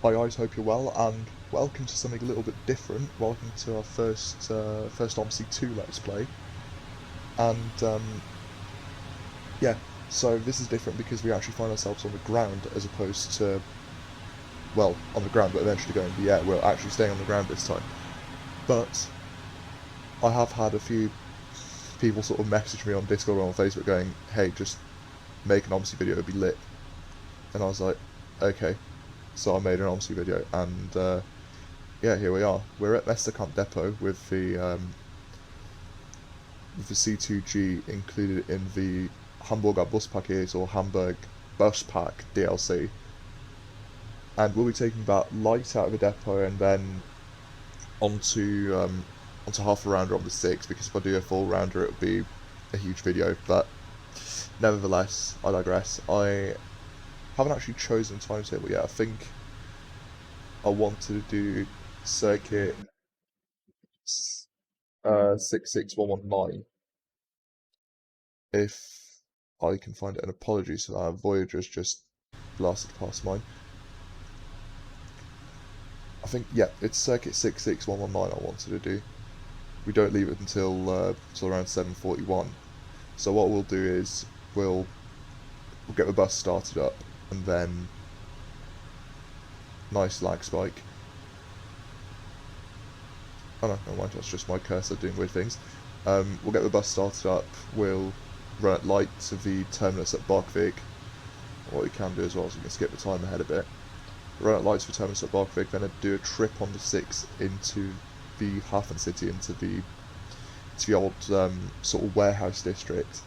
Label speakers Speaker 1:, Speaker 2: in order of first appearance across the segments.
Speaker 1: Hi guys, hope you're well, and welcome to something a little bit different. Welcome to our first OMSI 2 Let's Play. And yeah, so this is different because we actually find ourselves on the ground as opposed to, well, on the ground but eventually going to the air. We're actually staying on the ground this time. But I have had a few people sort of message me on Discord or on Facebook going, hey, just make an OMSI video, it'd be lit. And I was like, okay. So I made an OMSI video, and yeah, here we are. We're at Westerkamp Depot with the C2G included in the Hamburger Buspaket or Hamburg Buspaket DLC, and we'll be taking that light out of the depot and then onto half a rounder on the 6, because if I do a full rounder it would be a huge video. But nevertheless, I digress. I haven't actually chosen a timetable yet. I think I wanted to do circuit 66119 if I can find it. And apologies for that, Voyager's just blasted past mine. I think, yeah, it's circuit 66119 I wanted to do. We don't leave it until around 7:41. So what we'll do is we'll get the bus started up, and then nice lag spike. Oh no, never mind, that's just my cursor doing weird things. We'll get the bus started up, we'll run at light to the terminus at Barkvik. What we can do as well is we can skip the time ahead a bit. Run at light to the terminus at Barkvik, then do a trip on the 6 into the Hafencity, into the old sort of warehouse district.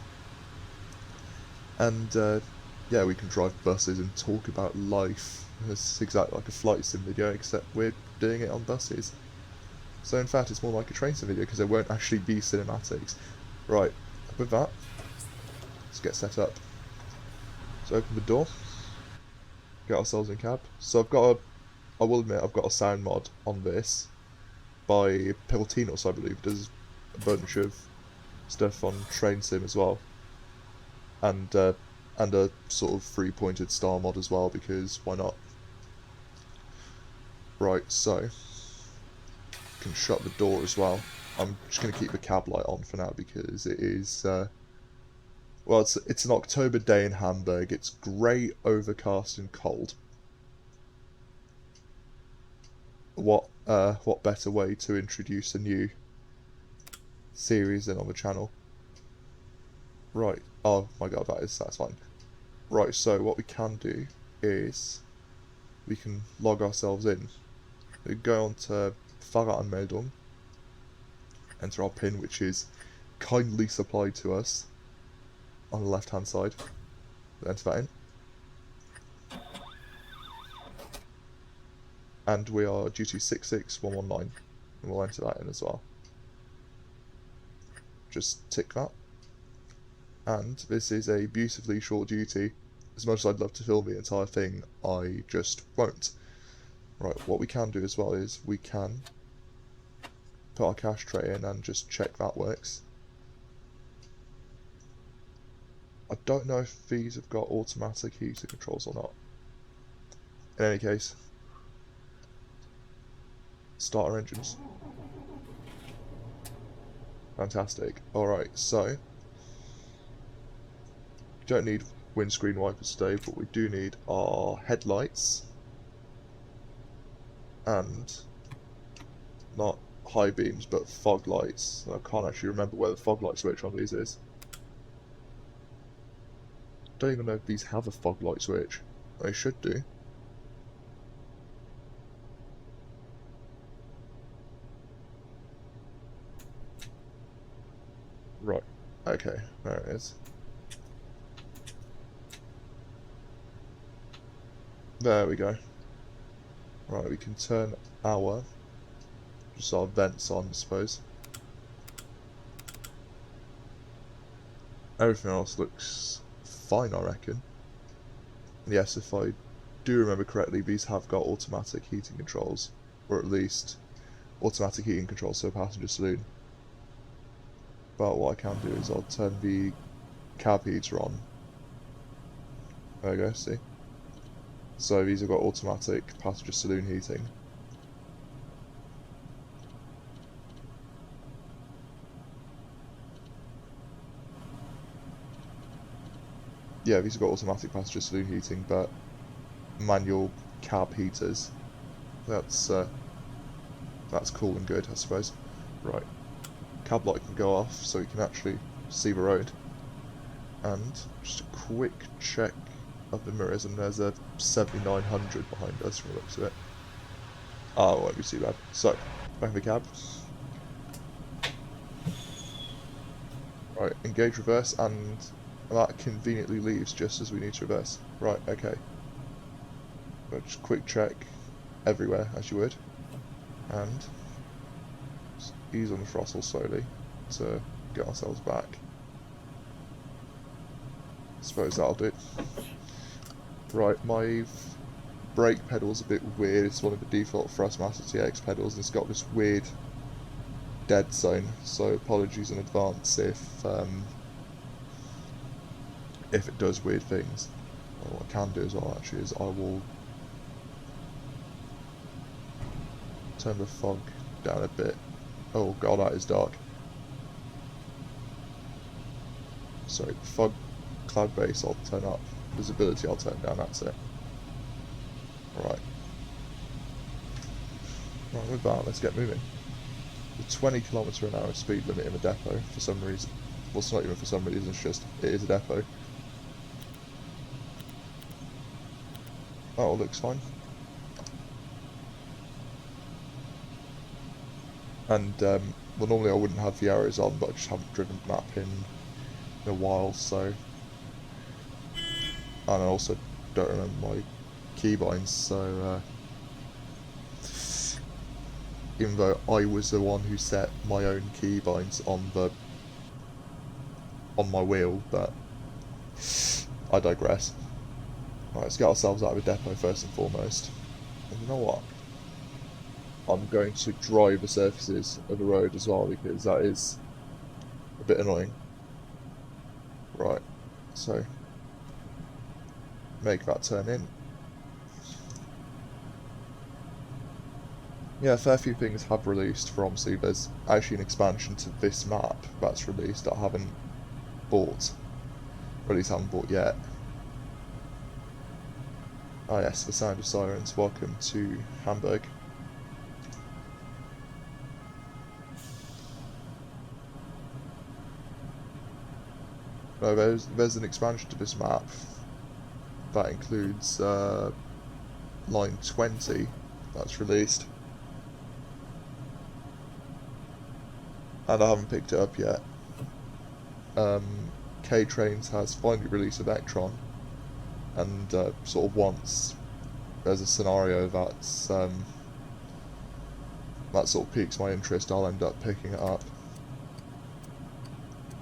Speaker 1: And yeah, we can drive buses and talk about life. It's exactly like a flight sim video, except we're doing it on buses. So in fact, it's more like a train sim video because there won't actually be cinematics. Right, with that, let's get set up. So open the door, get ourselves in cab. So I will admit, I've got a sound mod on this by Piltinos, I believe. Does a bunch of stuff on train sim as well, and a sort of 3-pointed star mod as well, because why not? Right, so can shut the door as well. I'm just going to keep the cab light on for now because it is, well, it's an October day in Hamburg. It's grey, overcast and cold. What better way to introduce a new series than on the channel? Right, oh my god, that's fine. Right, so what we can do is we can log ourselves in. We go on to Fahreranmeldung, enter our PIN, which is kindly supplied to us on the left hand side. Enter that in. And we are due to 66119, and we'll enter that in as well. Just tick that. And this is a beautifully short duty. As much as I'd love to film the entire thing, I just won't. Right, what we can do as well is we can put our cash tray in and just check that works. I don't know if these have got automatic heater controls or not. In any case, start our engines. Fantastic. Alright, so you don't need windscreen wipers today, but we do need our headlights and not high beams but fog lights. I can't actually remember where the fog light switch on these is. Don't even know if these have a fog light switch. They should do. Right. Okay, there it is. There we go. Right, we can turn our vents on, I suppose. Everything else looks fine, I reckon. Yes, if I do remember correctly, these have got automatic heating controls, or at least automatic heating controls for the passenger saloon. But what I can do is I'll turn the cab heater on. There we go, see? So these have got automatic passenger saloon heating. Yeah, these have got automatic passenger saloon heating, but manual cab heaters. That's cool and good, I suppose. Right, cab light can go off, so you can actually see the road. And just a quick check of the mirrors, and there's a 7900 behind us from the looks of it. Oh, it won't be too bad. So, back in the cab. Right, engage reverse, and that conveniently leaves just as we need to reverse. Right, okay. But just quick check everywhere, as you would. And just ease on the throttle slowly to get ourselves back. Suppose that'll do. Right, my brake pedal's a bit weird. It's one of the default Thrustmaster TX pedals, and it's got this weird dead zone, so apologies in advance if it does weird things. Well, what I can do as well actually is I will turn the fog down a bit. Oh god, that is dark. Sorry, fog cloud base I'll turn up. Visibility I'll turn down, that's it. Right. Right, with that, let's get moving. The 20 km/h speed limit in the depot, for some reason. Well, it's not even for some reason, it's just, it is a depot. Oh, it looks fine. And, well, normally I wouldn't have the arrows on, but I just haven't driven the map in a while, so... And I also don't remember my keybinds, so, even though I was the one who set my own keybinds on my wheel, but I digress. Right, let's get ourselves out of the depot first and foremost. And you know what? I'm going to dry the surfaces of the road as well, because that is a bit annoying. Right, so make that turn in. Yeah, a fair few things have released for OMSI. There's actually an expansion to this map that's released that I haven't bought, or at least haven't bought yet. Ah yes, the sound of sirens. Welcome to Hamburg. No, there's an expansion to this map that includes line 20 that's released, and I haven't picked it up yet. K-Trains has finally released Electron, and sort of once there's a scenario that's that sort of piques my interest, I'll end up picking it up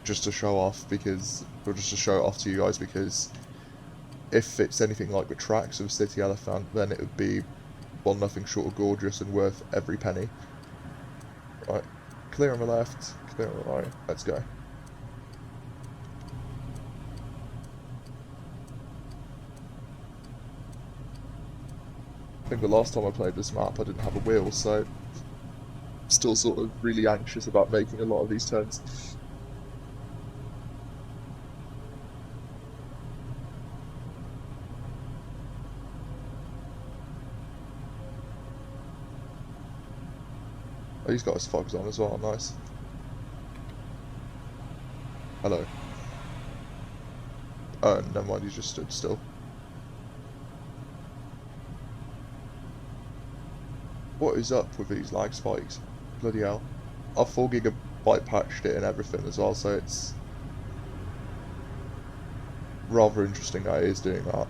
Speaker 1: just to show off, because, or just to show it off to you guys, because if it's anything like the tracks of City Elephant, then it would be, well, nothing short of gorgeous and worth every penny. Right, clear on the left, clear on the right, let's go. I think the last time I played this map I didn't have a wheel, so still sort of really anxious about making a lot of these turns. Oh, he's got his fogs on as well, nice. Hello. Oh, never mind, he just stood still. What is up with these lag spikes? Bloody hell. I've 4 GB patched it and everything as well, so it's rather interesting that it is doing that.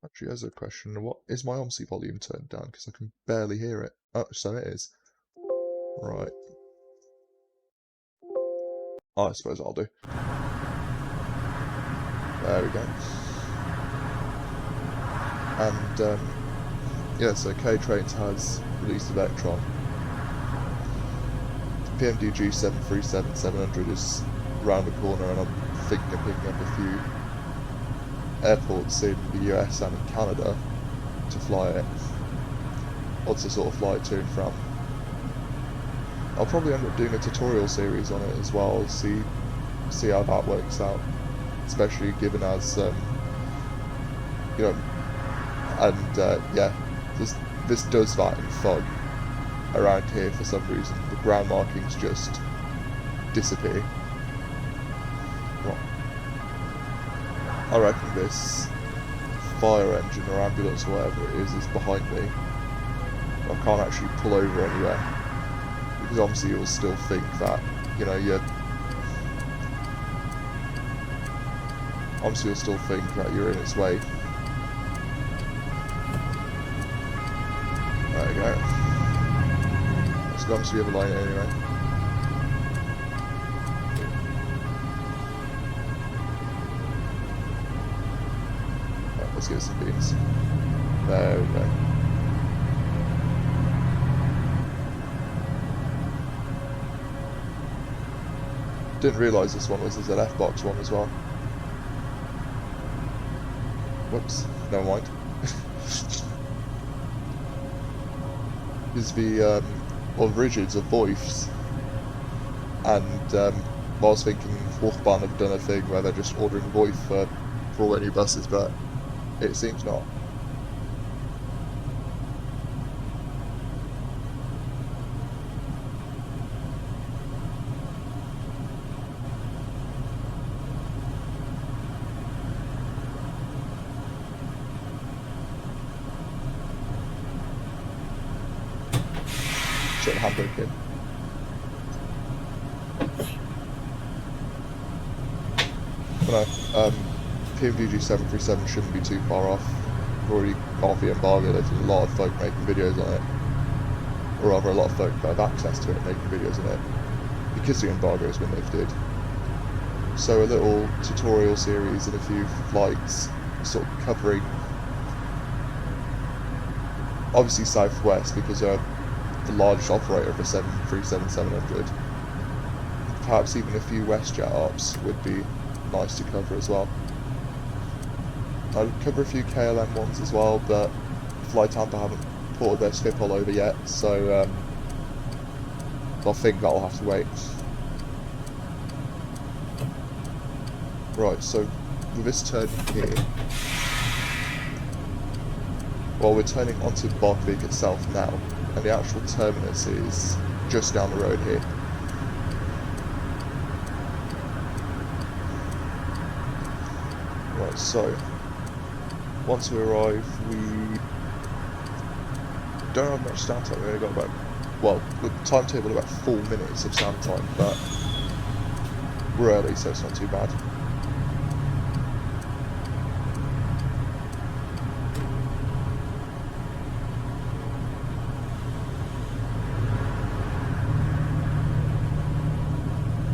Speaker 1: Actually, there's a question. What is my OMSI volume turned down? Because I can barely hear it. Oh, so it is. Right. Oh, I suppose I'll do. There we go. And, yeah, so K-Trains has released Electron. The PMDG 737-700 is round the corner, and I'm thinking of picking up a few airports in the US and in Canada to fly it, or to sort of fly it to and from. I'll probably end up doing a tutorial series on it as well, see how that works out, especially given as you know, and yeah, this does that in fog around here for some reason. The ground markings just disappear. Well, I reckon this fire engine or ambulance or whatever it is behind me. I can't actually pull over anywhere, because obviously you'll still think that, you know, you're in its way. There we go. Let's go on to the other line anyway. Right, let's get some beans. There we go. Didn't realise this one was a ZF box one as well. Whoops, never mind. Is the rigids of voice, and I was thinking Hochbahn have done a thing where they're just ordering voice for all their new buses, but it seems not. Hamburg kid. But no, PMDG 737 shouldn't be too far off. We've already got the embargo. There's a lot of folk making videos on it, or rather a lot of folk that have access to it making videos on it, because the embargo has been lifted. So a little tutorial series and a few flights sort of covering obviously Southwest, because they're the largest operator of the 737-700. Perhaps even a few WestJet ops would be nice to cover as well. I'd cover a few KLM ones as well, but Fly Tampa haven't ported their Schiphol over yet, so I think that'll have to wait. Right, so with this turn here, well, we're turning onto Barkvik itself now, and the actual terminus is just down the road here. Right, so once we arrive, we don't have much stand time. We only got about, well, the timetable about 4 minutes of stand time, but we're early, so it's not too bad.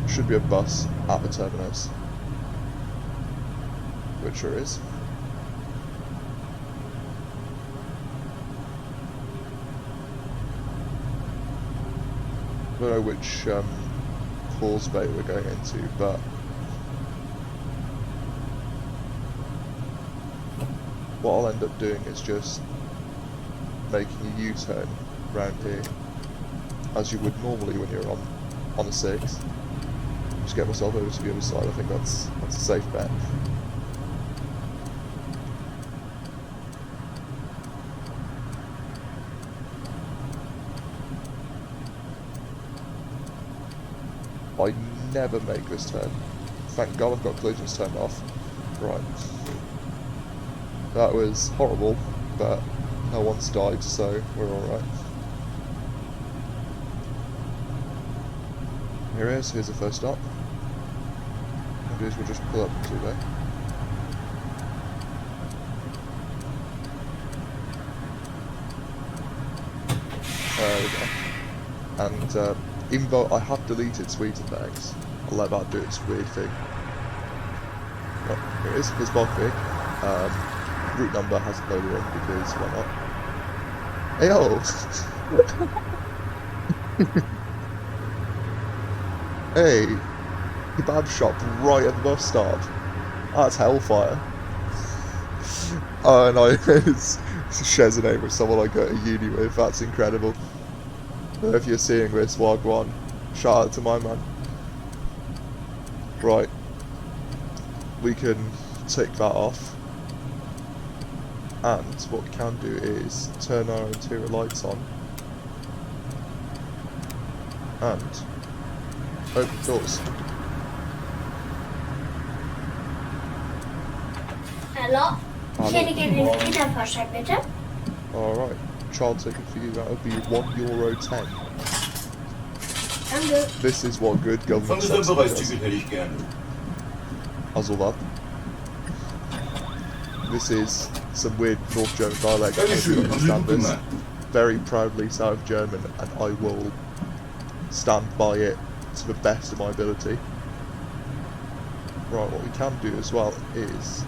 Speaker 1: Should be a bus at the terminus, which there is. I don't know which causeway we're going into, but what I'll end up doing is just making a U-turn round here, as you would normally when you're on a 6. Just get myself over to the other side. I think that's a safe bet. I never make this turn. Thank God I've got collisions turned off. Right. That was horrible, but no one's died, so we're alright. Here it is, here's the first stop. What we'll do is we'll just pull up to there. There we go. And even though I have deleted sweet effects, I'll let that do its weird thing. Right, here it is, here's Barkvik. Route number hasn't loaded in because why not? Hey yo! Hey! kebab shop right at the bus stop. That's hellfire. Oh, and it's shares a name with someone I go to uni with. That's incredible. If you're seeing this, Wagwan, shout out to my man. Right, we can tick that off, and what we can do is turn our interior lights on and open doors.
Speaker 2: Hallo? Ich hätte gerne den Gitarrenfahrschein, bitte.
Speaker 1: Alright, child ticket for you, that would be €1.10.
Speaker 2: Danke.
Speaker 1: This is what good government subsidy does. Also that. This is some weird North German dialect, I don't understand this. Very proudly South German, and I will stand by it to the best of my ability. Right, what we can do as well is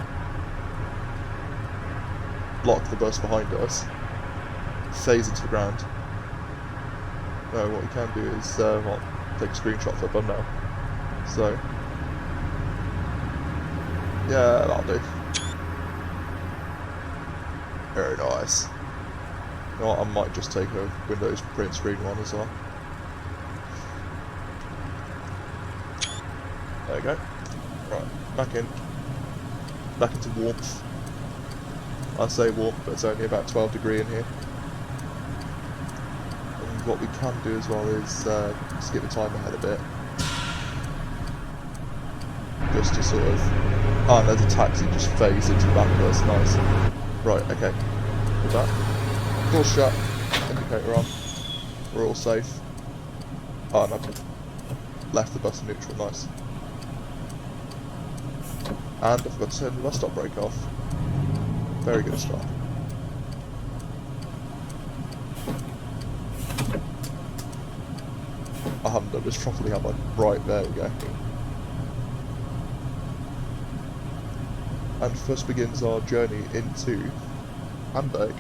Speaker 1: block the bus behind us, phase it to the ground. No, what we can do is well, take a screenshot for fun now. So, yeah, that'll do. Very nice. You know what, I might just take a Windows print screen one as well. There we go. Right, back in. Back into warmth. I say warmth, but it's only about 12 degrees in here. And what we can do as well is skip the time ahead a bit. Just to sort of... Oh, and there's a taxi just phased into the back of us, nice. Right, okay. With that. Door shut, indicator on. We're all safe. Oh, no. Left the bus in neutral, nice. And I forgot to turn the bus stop brake off. Very good start. I haven't done this properly, have I? Right, there we go. And first begins our journey into Hamburg.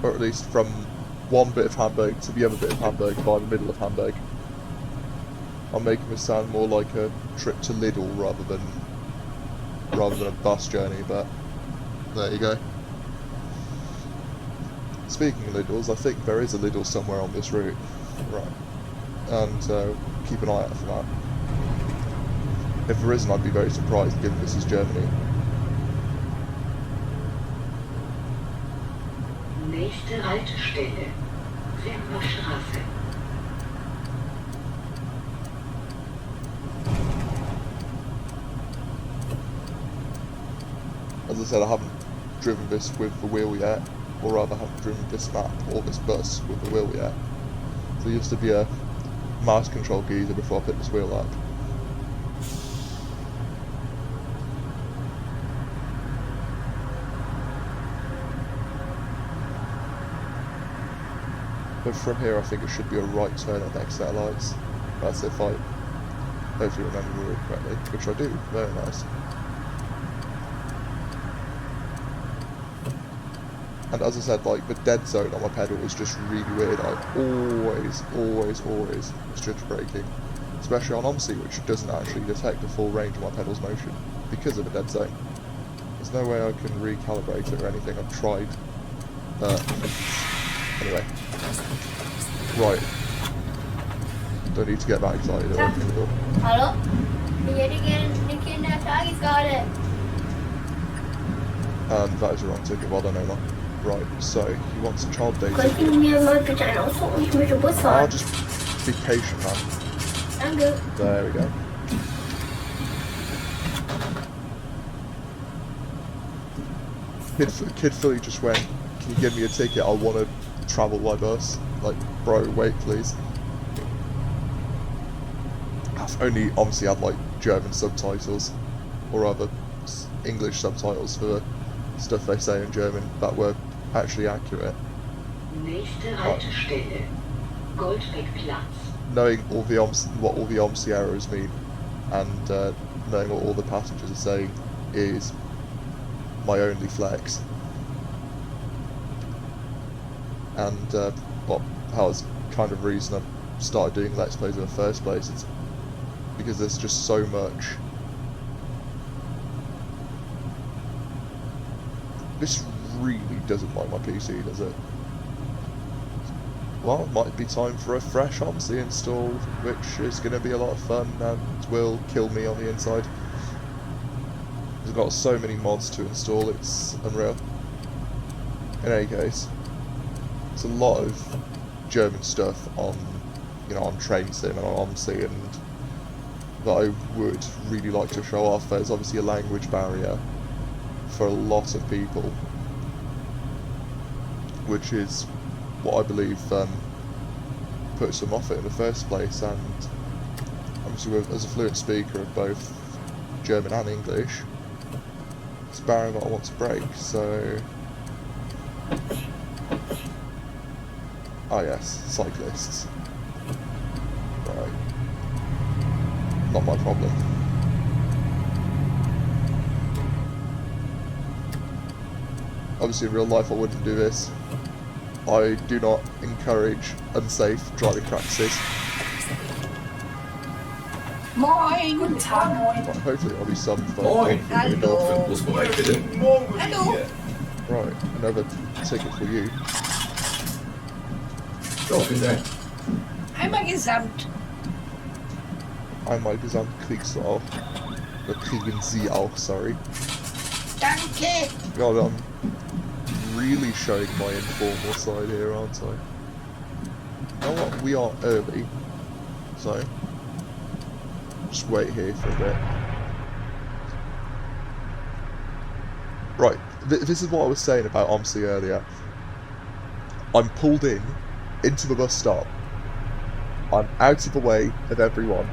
Speaker 1: Or at least from one bit of Hamburg to the other bit of Hamburg by the middle of Hamburg. I'm making this sound more like a trip to Lidl rather than a bus journey, but there you go. Speaking of Lidls, I think there is a Lidl somewhere on this route. Right. And keep an eye out for that. If there isn't, I'd be very surprised given this is Germany.
Speaker 3: Nächste Haltestelle, Straße.
Speaker 1: As I said, I haven't driven this with the wheel yet, or rather haven't driven this map or this bus with the wheel yet. So there used to be a mouse control geezer before I picked this wheel up. But from here I think it should be a right turn at the next set of lights. That's if I hopefully remember the route correctly, which I do, very nice. And as I said, like, the dead zone on my pedal is just really weird. I always misjudge braking. Especially on OMSI, which doesn't actually detect the full range of my pedal's motion because of a dead zone. There's no way I can recalibrate it or anything. I've tried. Anyway. Right. Don't need to get that excited.
Speaker 2: Hallo? Ich hätte gerne eine Kindertageskarte.
Speaker 1: And that is the wrong ticket. Well done, Omar. Right, so he wants a child date.
Speaker 2: Könntest du mir mal bitte einen ausdrucken? Ich möchte Bus fahren.
Speaker 1: I'll just be patient, man.
Speaker 2: Danke.
Speaker 1: There we go. Kid Philly just went, can you give me a ticket? I want to travel by bus. Like, bro, wait please. I've only obviously had like German subtitles, or rather English subtitles for the stuff they say in German that were actually accurate.
Speaker 3: Nächste Haltestelle, Goldbeckplatz.
Speaker 1: Knowing all the what all the OMSI errors mean, and knowing what all the passengers are saying is my only flex. And well, that was kind of reason I started doing Let's Plays in the first place. It's because there's just so much. This really doesn't like my PC, does it? Well, it might be time for a fresh OMSI install, which is going to be a lot of fun and will kill me on the inside. It's got so many mods to install, it's unreal. In any case, it's a lot of German stuff on, you know, on Train Sim and on OMSI, and that I would really like to show off. There's obviously a language barrier for a lot of people, which is what I believe puts them off it in the first place, and obviously as a fluent speaker of both German and English, it's a barrier that I want to break, so... Ah yes, cyclists. Right. Not my problem. Obviously in real life I wouldn't do this. I do not encourage unsafe driving practices.
Speaker 4: Moin! Guten Tag, moin!
Speaker 1: But hopefully there'll be some fun.
Speaker 5: Moin!
Speaker 4: Hallo!
Speaker 5: Buspaket, bitte.
Speaker 4: Hallo!
Speaker 1: Right, another ticket for you.
Speaker 5: So, vielen Dank.
Speaker 4: Einmal gesamt.
Speaker 1: Einmal gesamt kriegst du auch. Oder kriegen sie auch, sorry.
Speaker 4: Danke!
Speaker 1: God, I'm really showing my informal side here, aren't I? You know what? We are early, so just wait here for a bit. Right, this is what I was saying about OMSI earlier. I'm pulled into the bus stop. I'm out of the way of everyone,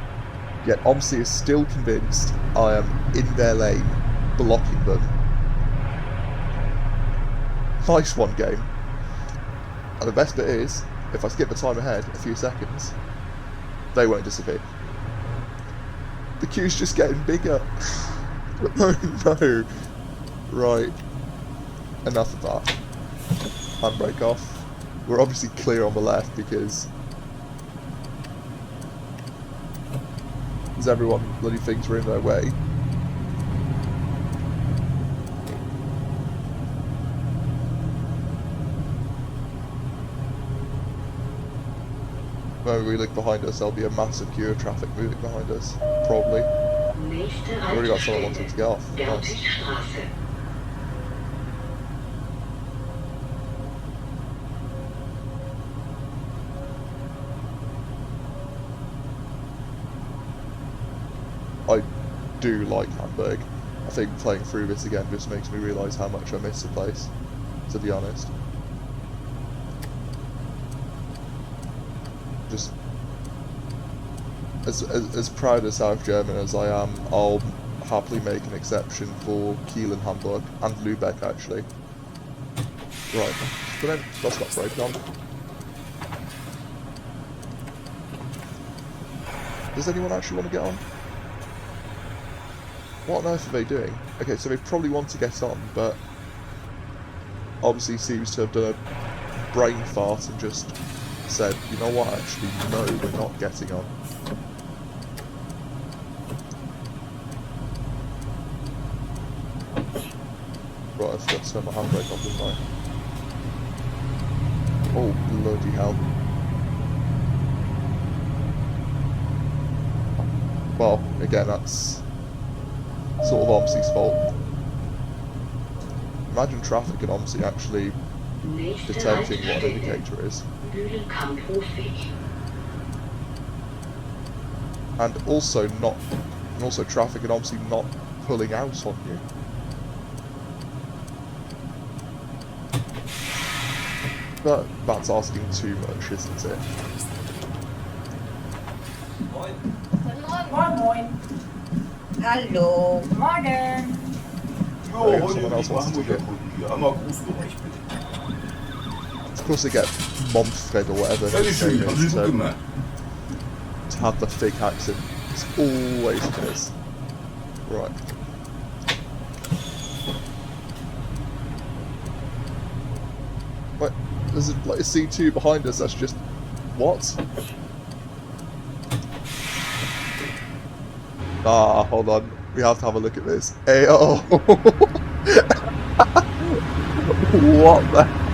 Speaker 1: yet OMSI is still convinced I am in their lane, blocking them. Nice one, game. And the best bit is, if I skip the time ahead a few seconds, they won't disappear. The queue's just getting bigger. Oh no. Right. Enough of that. Handbrake off. We're obviously clear on the left because everyone bloody thinks we're in their way. When we look behind us, there'll be a massive queue of traffic moving behind us. Probably. We've already got someone wanting to get off. Nice. I do like Hamburg. I think playing through this again just makes me realise how much I miss the place, to be honest. Just as proud of South German as I am, I'll happily make an exception for Kiel and Hamburg, and Lübeck actually. Right, but then that's got brake on. Does anyone actually want to get on? What on earth are they doing? Okay, so they probably want to get on, but obviously seems to have done a brain fart and just said, you know what, actually, no, we're not getting on. Right, I forgot to turn my handbrake off, didn't I? Oh, bloody hell. Well, again, that's sort of OMSI's fault. Imagine traffic in OMSI actually detecting what an indicator is. And also traffic in OMSI not pulling out on you. But that's asking too much, isn't it?
Speaker 4: Moin, moin. Hallo. Morgen.
Speaker 1: Jo, someone else wants to get. Of course they get Momfred or whatever his name is to have the thick accent. It's always the case. Right. What? There's like a C2 behind us that's just... What? Ah, hold on. We have to have a look at this. Hey, oh. What the hell?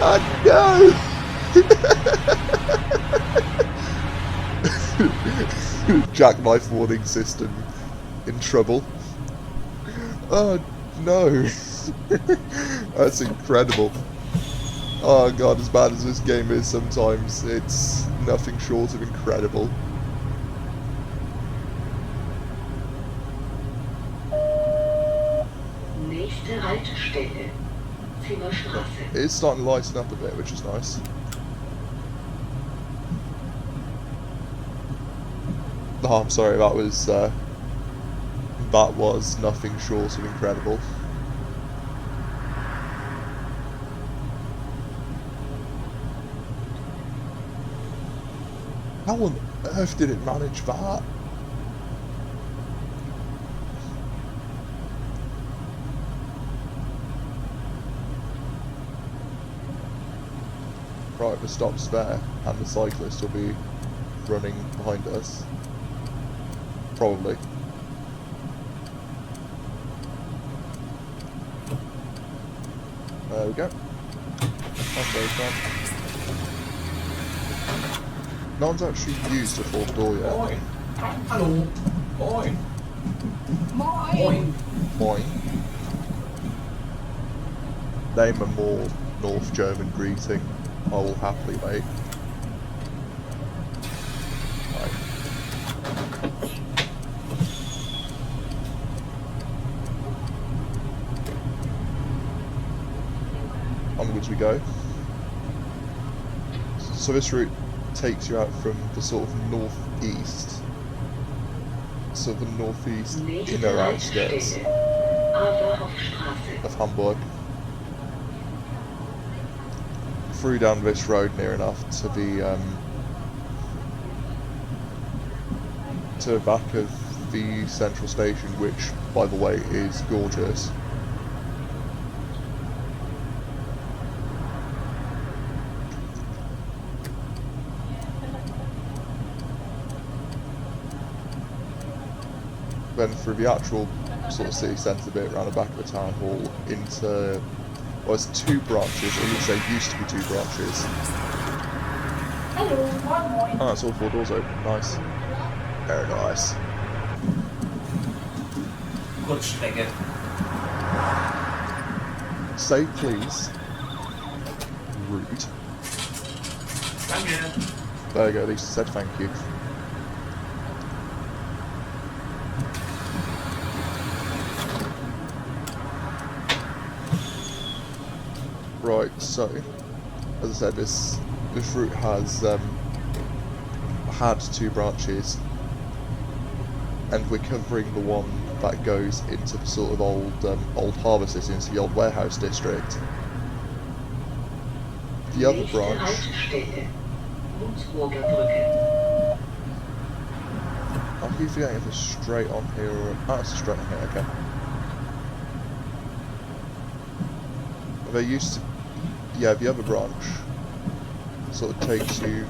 Speaker 1: Oh no! Jackknife warning system in trouble. Oh no! That's incredible. Oh god, as bad as this game is sometimes, it's nothing short of incredible.
Speaker 3: Nächste Haltestelle. Zimmerstraße.
Speaker 1: It is starting to lighten up a bit, which is nice. Oh, I'm sorry, that was nothing short of incredible. How on earth did it manage that? Right, the stop's there, and the cyclist will be running behind us. Probably. There we go. That's very fun. No one's actually used the fourth door yet.
Speaker 5: Moin. Hallo. Moin.
Speaker 4: Moin.
Speaker 1: Moin. Name a more North German greeting. I will happily make. Right. Onwards we go. So this route takes you out from the sort of northeast, sort of the northeast inner outskirts of Hamburg, through down this road near enough to the back of the central station, which, by the way, is gorgeous. Then through the actual sort of city centre bit around the back of the town hall into, well, it's two branches, or at least there used to be two branches.
Speaker 2: Hello, moin moin.
Speaker 1: Oh, it's all four doors open, nice. Very nice.
Speaker 5: Kurzstrecke.
Speaker 1: Say please. Rude.
Speaker 5: Danke.
Speaker 1: There you go, at least it said thank you. Right, so, as I said, this route has had two branches, and we're covering the one that goes into the sort of old harbour city, into the old warehouse district. The other branch. I keep forgetting if it's straight on here or it's straight on here. Okay. There used to, yeah, the other branch sort of takes you.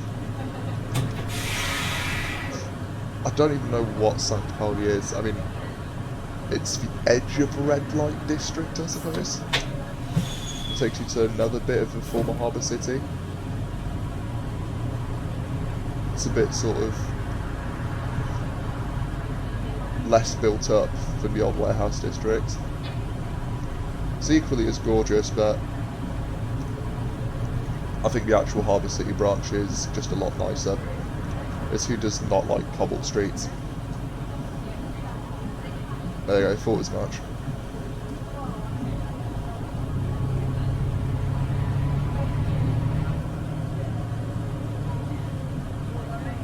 Speaker 1: I don't even know what St. Pauli is. I mean, it's the edge of the red light district, I suppose. It takes you to another bit of the former harbour city. It's a bit sort of less built up than the old warehouse district. It's equally as gorgeous, but I think the actual harbour city branch is just a lot nicer. It's who does not like cobbled streets. There you go, thought as much.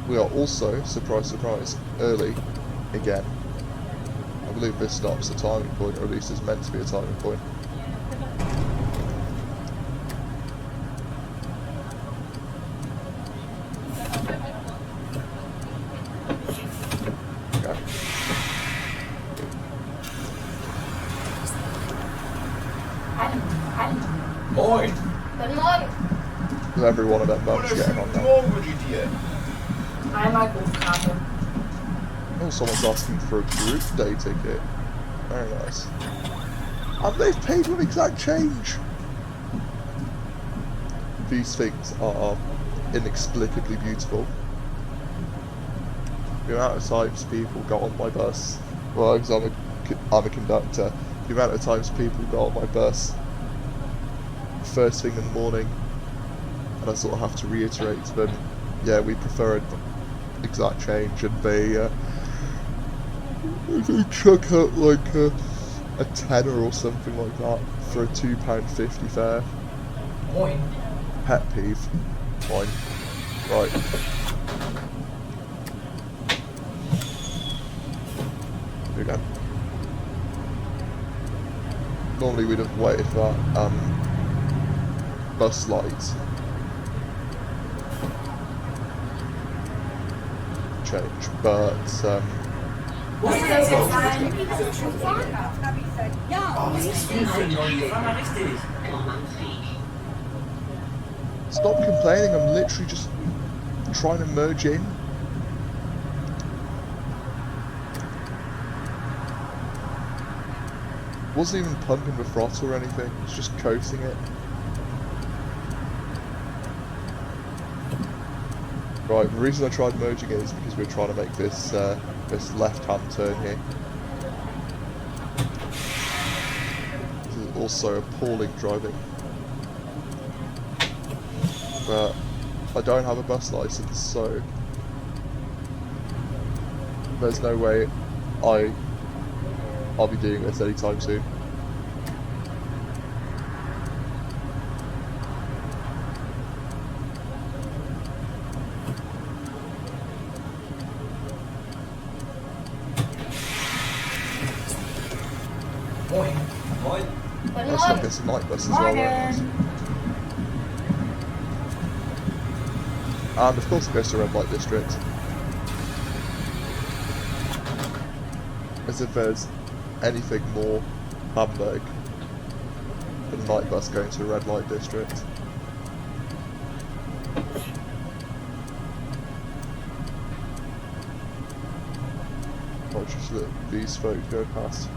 Speaker 1: We are also, surprise surprise, early again. I believe this stop's a timing point, or at least it's meant to be a timing point. Okay.
Speaker 5: Moin.
Speaker 2: Guten Morgen.
Speaker 1: Every one of them bumps getting on
Speaker 5: Guten
Speaker 1: now.
Speaker 5: Morgen wünsche ich dir.
Speaker 4: Einmal Gruppkarte.
Speaker 1: Oh, someone's asking for a group day ticket. Very nice. And they've paid with exact change! These things are inexplicably beautiful. The amount of times people got on my bus, well, because I'm a conductor, the amount of times people got on my bus first thing in the morning, and I sort of have to reiterate to them, yeah, we prefer an exact change, and they chuck out like a tenner or something like that for a £2.50 fare.
Speaker 5: Moin.
Speaker 1: Pet peeve. Fine. Right. Here we go. Normally we'd have waited for that bus light change, but
Speaker 4: Muss das jetzt sein?
Speaker 5: Oh, was ist denn für ein Neu? Fahr mal richtig.
Speaker 1: stop complaining, I'm literally just trying to merge in. Wasn't even pumping the throttle or anything, it's just coasting it. Right, the reason I tried merging it is because we're trying to make this this left-hand turn here. This is also appalling driving. But I don't have a bus license, so there's no way I'll be doing this anytime soon.
Speaker 5: Moin. Moin.
Speaker 1: That's like this night bus as well, right? And of course it goes to red light district. As if there's anything more Hamburg than a night bus going to a red light district. Watch just let these folk go past.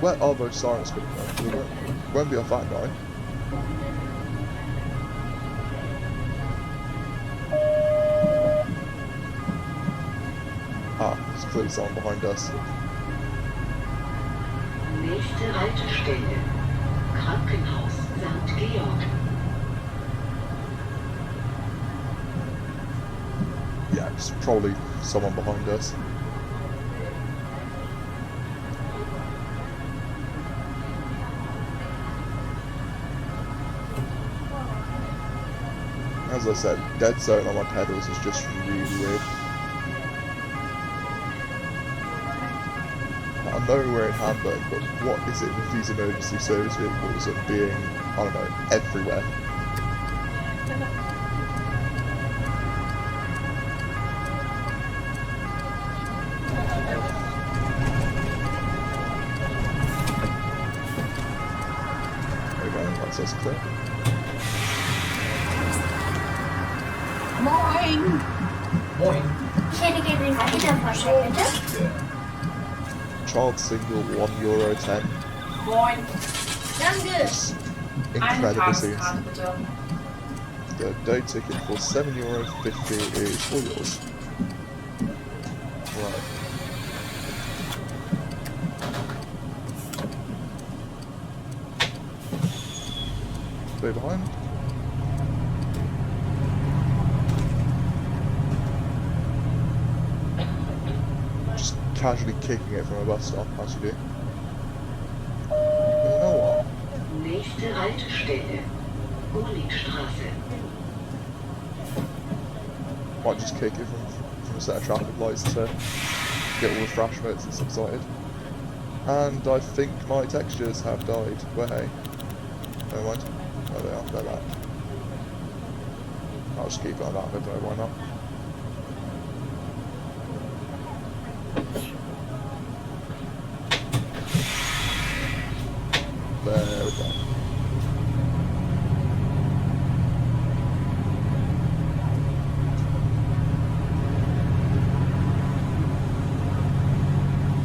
Speaker 1: Where are those sirens coming from? We won't be off that night. Ah, there's clearly someone behind us.
Speaker 3: Nächste Haltestelle. Krankenhaus St. Georg.
Speaker 1: Yeah, it's probably someone behind us. As I said, dead zone on my pedals is just really weird. I know we're in Hamburg, but what is it with these emergency service vehicles and being, I don't know, everywhere? There we go, that's us clear.
Speaker 4: Moin!
Speaker 5: Moin.
Speaker 2: Ich hätte gerne den Gittervorschlag, bitte.
Speaker 1: Child single €1.10.
Speaker 4: Moin!
Speaker 2: Danke.
Speaker 1: It's
Speaker 4: Eine
Speaker 1: incredible scenes.
Speaker 4: Tageskarte bitte.
Speaker 1: The day ticket for €7.50 is all yours. Right. Way behind. Just casually kicking it from a bus stop, as you do. But you know what?
Speaker 3: Nächste Haltestelle. Ullichstraße.
Speaker 1: Might just kick it from a set of traffic lights to get all the thrash modes and subsided. And I think my textures have died. Well, hey. Never mind. There they are, they're back. I'll just keep it like that, but why not?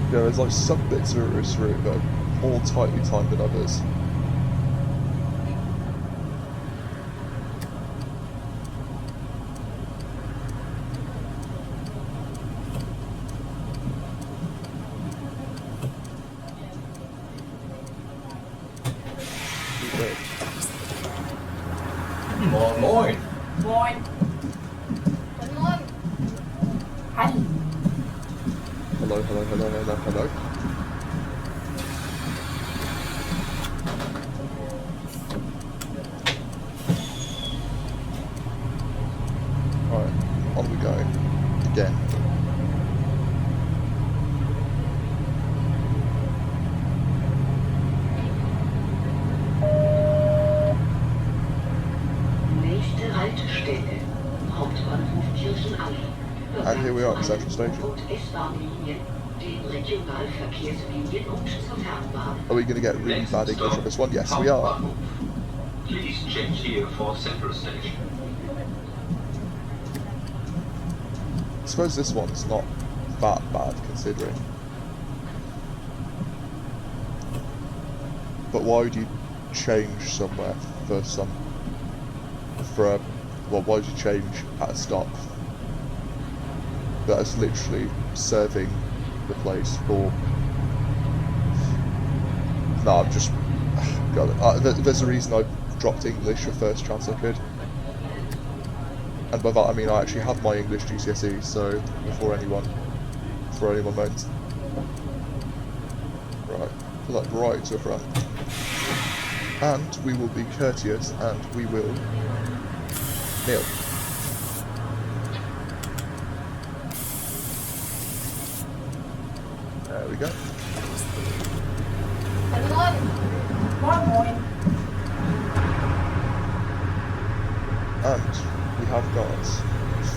Speaker 1: Yeah, there's like some bits of this route that are more tightly timed than others.
Speaker 5: Moin, moin.
Speaker 4: Moin.
Speaker 2: Guten Morgen.
Speaker 4: Hallo.
Speaker 1: Hello, hello, hello, hello, hello. Alright, on we go. Again.
Speaker 3: Nächste Haltestelle. Hauptbahnhof Kirchenallee.
Speaker 1: And here we are at Central Station.
Speaker 3: Und S-Bahn-Linien, den Regionalverkehrslinien und zur Fernbahn.
Speaker 1: Are we going to get really bad English on this one? Yes, we are.
Speaker 6: Please change here for Central Station.
Speaker 1: I suppose this one's not that bad considering. But why would you change somewhere for well, why would you change at a stop that is literally serving the place for... No, I'm just... God, there's a reason I dropped English the first chance I could. And by that I mean I actually have my English GCSE, so before anyone moans. Right, pull that right to the front. And we will be courteous and we will kneel. There we go.
Speaker 2: Guten Morgen.
Speaker 4: Moin, moin.
Speaker 1: And we have got a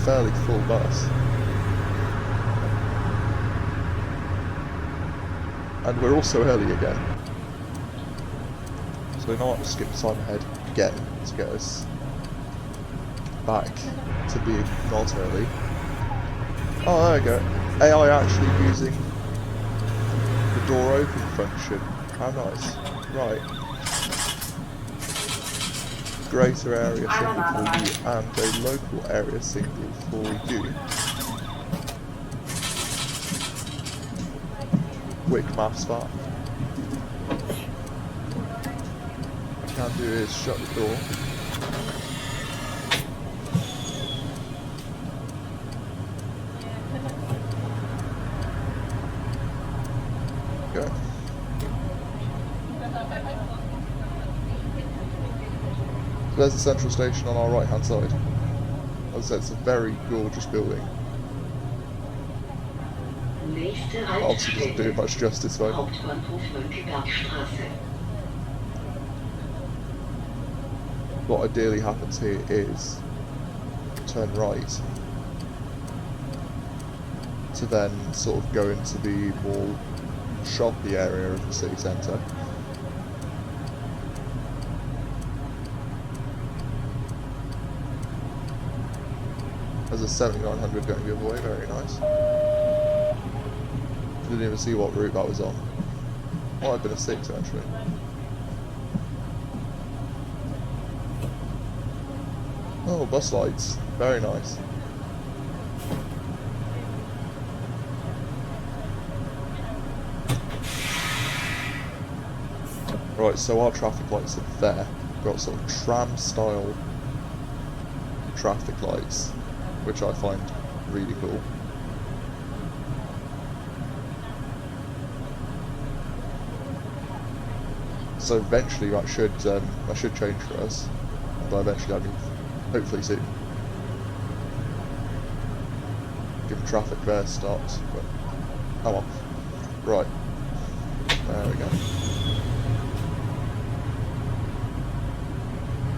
Speaker 1: fairly full bus. And we're also early again. So now I'll skip time ahead again to get us back to being not early. Oh, there we go. AI actually using the door open function. How nice. Right. Greater area single for you and a local area single for you. Quick maths part. What I can do is shut the door. Go. So there's the central station on our right hand side. As I said, it's a very gorgeous building.
Speaker 3: Nächste
Speaker 1: Obviously doesn't do it
Speaker 3: Haltestelle.
Speaker 1: much justice though.
Speaker 3: Hauptbahnhof Mönckebergstraße.
Speaker 1: What ideally happens here is turn right to then sort of go into the more shoppy area of the city centre. There's a 7900 going the other way, very nice. Didn't even see what route that was on. Might have been a 6 actually. Oh, bus lights, very nice. Right, so our traffic lights are there. We've got sort of tram style traffic lights, which I find really cool. So eventually that should change for us. By eventually I mean hopefully soon. Given traffic there stops, but oh well. Right. There we go.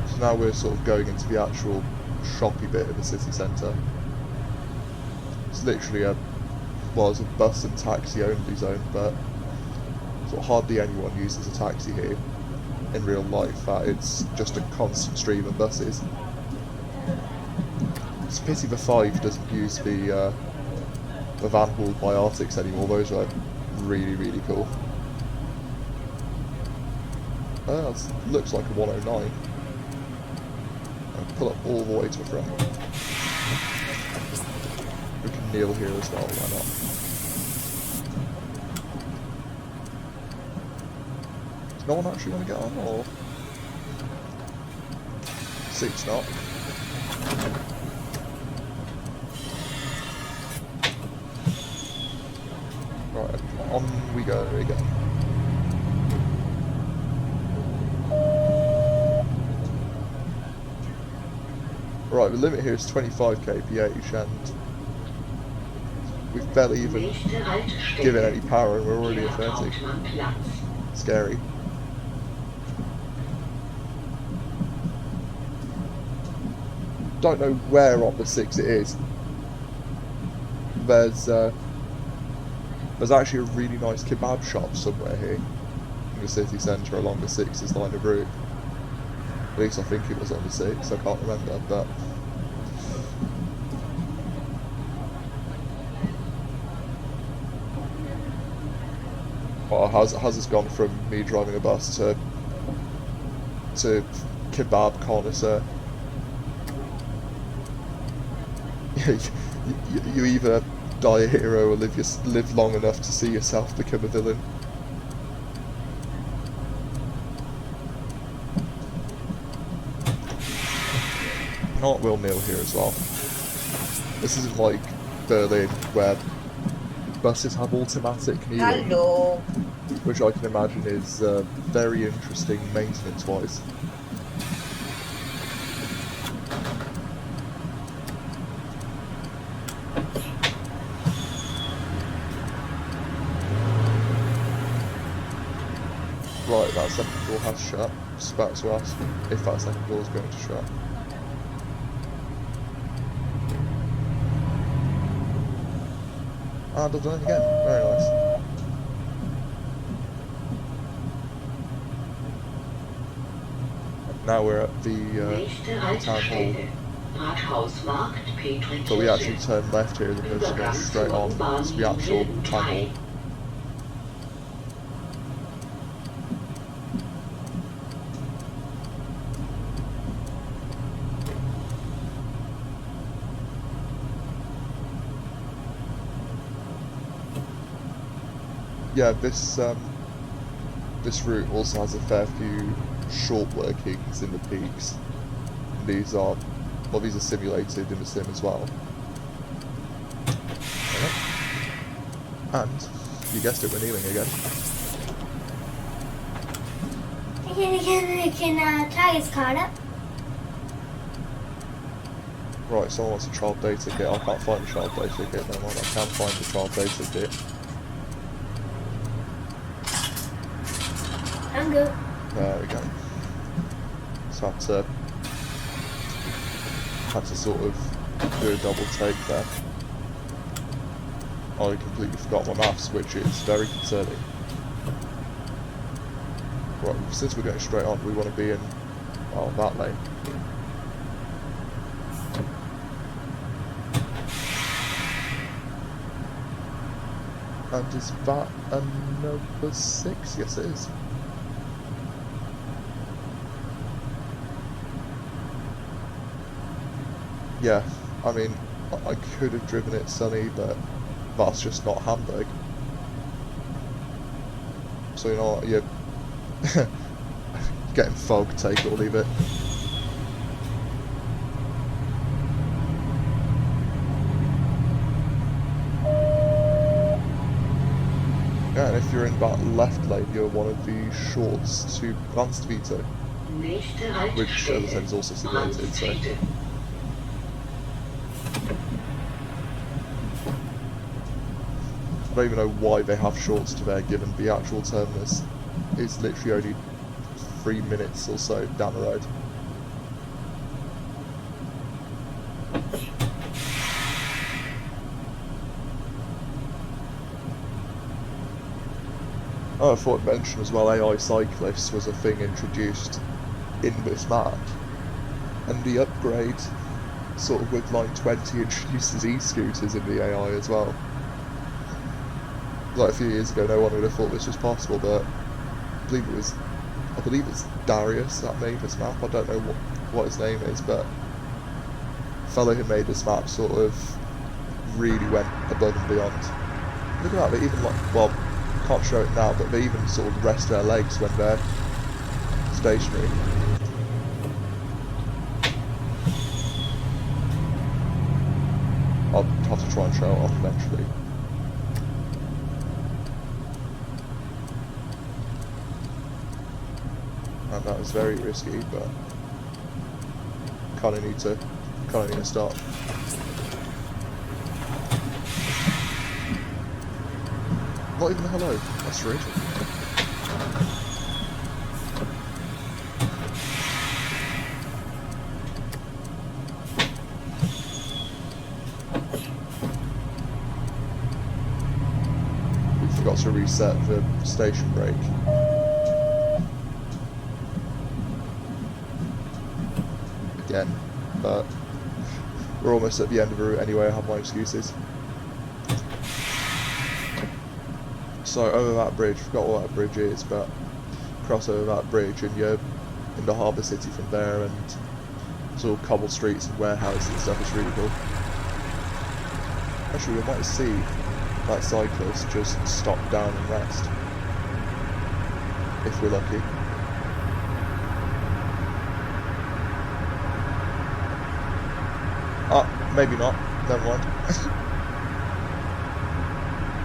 Speaker 1: So now we're sort of going into the actual shoppy bit of the city centre. It's literally it's a bus and taxi only zone, but sort of hardly anyone uses a taxi here in real life. It's just a constant stream of buses. It's a pity the 5 doesn't use the van hauled by Arctics anymore. Those were really, really cool. Looks like a 109. I'll pull up all the way to the front. We can kneel here as well, why not? Does no one actually want to get on, or? Seats not. Right, on we go again. Right, the limit here is 25 kph, and we've barely even given any power and we're already at 30. Scary. Don't know where on the 6 it is. There's actually a really nice kebab shop somewhere here in the city centre along the 6's line of route. At least I think it was on the 6, I can't remember, but... Well, how's this gone from me driving a bus to kebab connoisseur? you either die a hero or live long enough to see yourself become a villain. Not will kneel here as well. This isn't like Berlin where buses have automatic kneeling.
Speaker 7: Hello.
Speaker 1: Which I can imagine is very interesting maintenance-wise. Right, that second door has shut. Just about to ask if that second door is going to shut. And I've done it again. Very nice. Now we're at the town hall. But we actually turn left here as opposed to go straight on to the actual town hall. Yeah, this route also has a fair few short workings in the peaks. These are simulated in the sim as well. And you guessed it, we're kneeling again.
Speaker 2: Can Tiger's card up?
Speaker 1: Right, someone wants a child day ticket. I can't find a child day ticket. Never mind, I can find a child day ticket.
Speaker 2: I'm good.
Speaker 1: There we go. So had to sort of do a double take there. I completely forgot my maths, which is very concerning. Right, since we're going straight on, we want to be in that lane. And is that another 6? Yes, it is. Yeah, I mean, I could have driven it sunny, but that's just not Hamburg. So you know what, you're getting fog, take it or leave it. Yeah, and if you're in that left lane, you're one of the shorts to Advanced Vito, which, as I said, is also simulated, so... I don't even know why they have shorts to there, given the actual terminus is literally only 3 minutes or so down the road. Oh, I thought I'd mention as well, AI cyclists was a thing introduced in this map, and the upgrade, sort of with line 20, introduces e-scooters in the AI as well. like a few years ago, no one would have thought this was possible, but I believe it's Darius that made this map. I don't know what his name is, but the fellow who made this map sort of really went above and beyond. Look at that, they even like, well, can't show it now, but they even sort of rest their legs when they're stationary. I'll have to try and show it off eventually. And that was very risky, but kinda need to start. Not even a hello, that's rude. We forgot to reset the station brake. Again, but we're almost at the end of the route anyway, I have my excuses. So over that bridge, forgot what that bridge is, but cross over that bridge and you're in the harbour city from there, and it's all cobbled streets and warehouses and stuff. It's really cool. Actually, we might see that cyclist just stop down and rest, if we're lucky. Maybe not, never mind.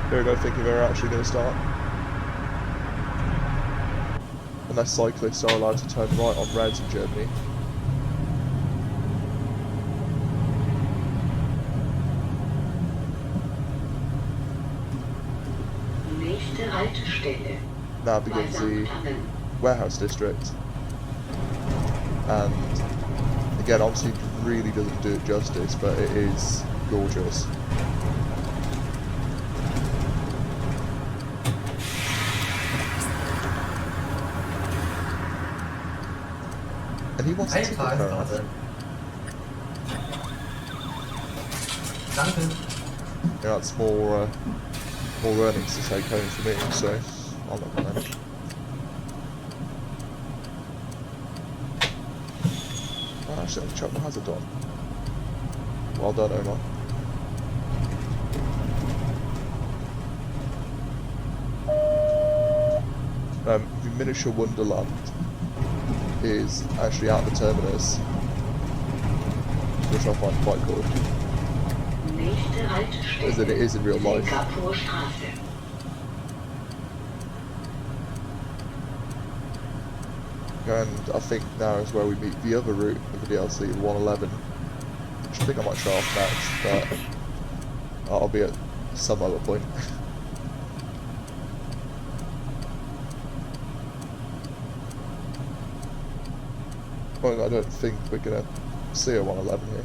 Speaker 1: Here we go, thinking they're actually going to start. Unless cyclists are allowed to turn right on reds in Germany.
Speaker 3: Nächste Haltestelle.
Speaker 1: Now begins the warehouse district. And again, obviously really doesn't do it justice, but it is gorgeous. And he wants to take it around.
Speaker 5: Danke.
Speaker 1: Yeah, that's more earnings to take home for me, so I'll not mind. Oh, actually, I'll chuck my hazard on. Well done, Omar. The miniature wonderland is actually at the terminus, which I find quite cool. As in it is in real life. And I think now is where we meet the other route of the DLC, the 111, which I think I might show off next, but I'll be at some other point. Well, I don't think we're going to see a 111 here.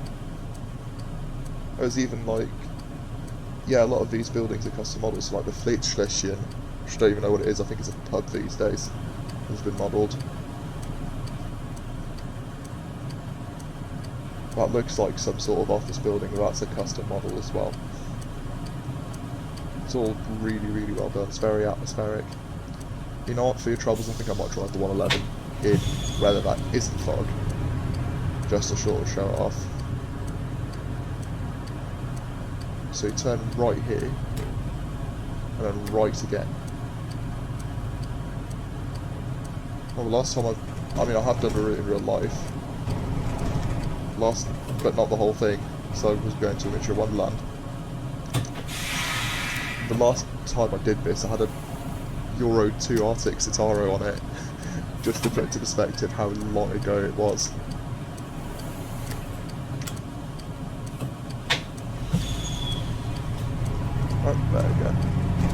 Speaker 1: There's even like, yeah, a lot of these buildings are custom models, like the Fleetschlösschen, which I don't even know what it is. I think it's a pub these days. It's been modelled. That looks like some sort of office building, but that's a custom model as well. It's all really, really well done. It's very atmospheric. You know what, for your troubles, I think I might drive the 111 in whether that isn't fog, just to sort of show it off. So you turn right here, and then right again. Well, the last time I mean I have done the route in real life, but not the whole thing, so I was going to a miniature wonderland. The last time I did this, I had a Euro 2 RTX Citaro on it, just to put into perspective how long ago it was. Right, there we go.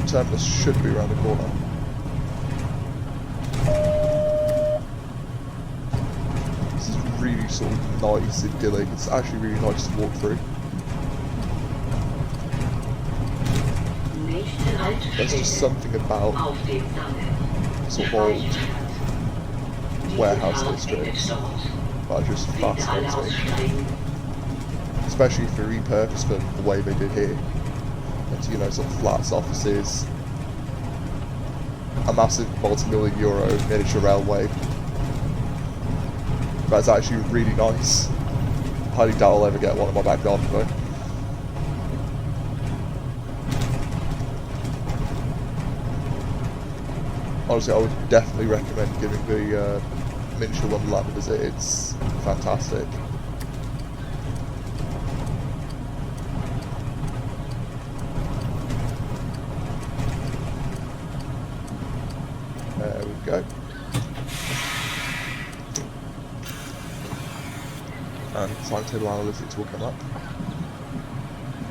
Speaker 1: Terminus should be around the corner. This is really sort of nice, idyllic. It's actually really nice to walk through. There's just something about sort of old warehouse districts that just fascinates me. Especially if they repurpose them the way they did here. Into, you know, sort of flats, offices, a massive multi-million euro miniature railway. That's actually really nice. Highly doubt I'll ever get one in my back garden though. Honestly, I would definitely recommend giving the miniature Wonderland a visit. It's fantastic. There we go. And timetable analytics will come up.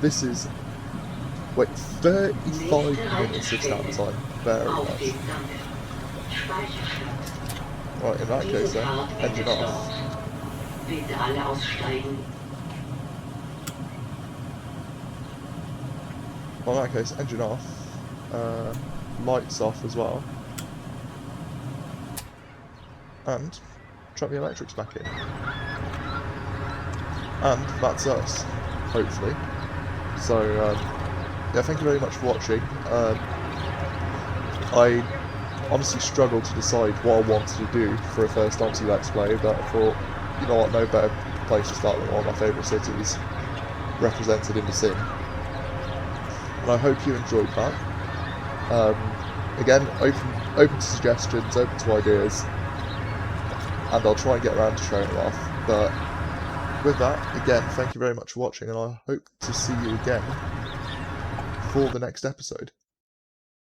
Speaker 1: This is, wait, 35 minutes of stand time. Very nice. Right, in that case then, engine off.
Speaker 3: Bitte alle aussteigen.
Speaker 1: Well, in that case, engine off. Lights off as well. And chuck the electrics back in. And that's us, hopefully. So, yeah, thank you very much for watching. I honestly struggled to decide what I wanted to do for a first OMSI Let's Play, but I thought, you know what, no better place to start than one of my favourite cities, represented in the sim. And I hope you enjoyed that. Again, open to suggestions, open to ideas, and I'll try and get around to showing them off. But with that, again, thank you very much for watching, and I hope to see you again for the next episode.